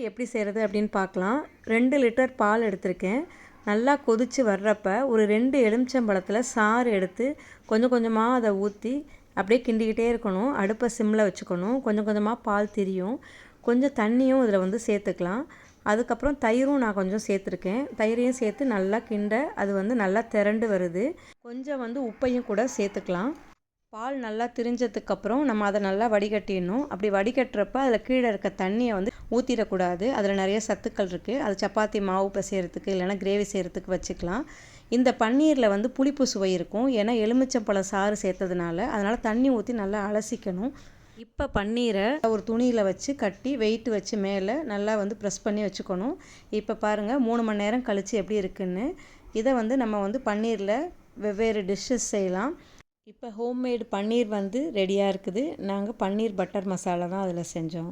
எப்படி செய்கிறது அப்படின்னு பார்க்கலாம். 2 லிட்டர் பால் எடுத்திருக்கேன். நல்லா கொதித்து வர்றப்ப ஒரு 2 எலுமிச்சம்பழத்தில் சாறு எடுத்து கொஞ்சம் கொஞ்சமாக அதை ஊற்றி அப்படியே கிண்டிக்கிட்டே இருக்கணும். அடுப்பை சிம்மில் வச்சுக்கணும். கொஞ்சம் கொஞ்சமாக பால் திரியும். கொஞ்சம் தண்ணியும் இதில் வந்து சேர்த்துக்கலாம். அதுக்கப்புறம் தயிரும் நான் கொஞ்சம் சேர்த்துருக்கேன். தயிரையும் சேர்த்து நல்லா கிண்ட அது வந்து நல்லா திரண்டு வருது. கொஞ்சம் வந்து உப்பையும் கூட சேர்த்துக்கலாம். பால் நல்லா திரிஞ்சதுக்கப்புறம் நம்ம அதை நல்லா வடிகட்டிடணும். அப்படி வடிகட்டுறப்ப அதில் கீழே இருக்க தண்ணியை வந்து ஊற்றிடக்கூடாது. அதில் நிறைய சத்துக்கள் இருக்குது. அது சப்பாத்தி மாவு பிசையறதுக்கு இல்லைனா கிரேவி செய்கிறதுக்கு வச்சுக்கலாம். இந்த பன்னீரில் வந்து புளிப்பு சுவை இருக்கும். ஏன்னா எலுமிச்சம்பழம் சாறு சேர்த்ததுனால. அதனால் தண்ணி ஊற்றி நல்லா அலசிக்கணும். இப்போ பன்னீரை ஒரு துணியில் வச்சு கட்டி வெயிட் வச்சு மேலே நல்லா வந்து ப்ரெஸ் பண்ணி வச்சுக்கணும். இப்போ பாருங்கள் 3 மணி நேரம் கழித்து எப்படி இருக்குன்னு. இதை வந்து நம்ம வந்து பன்னீரில் வெவ்வேறு டிஷ்ஷஸ் செய்யலாம். இப்போ ஹோம்மேடு பன்னீர் வந்து ரெடியாக இருக்குது. நாங்கள் பன்னீர் பட்டர் மசாலா தான் அதில் செஞ்சோம்.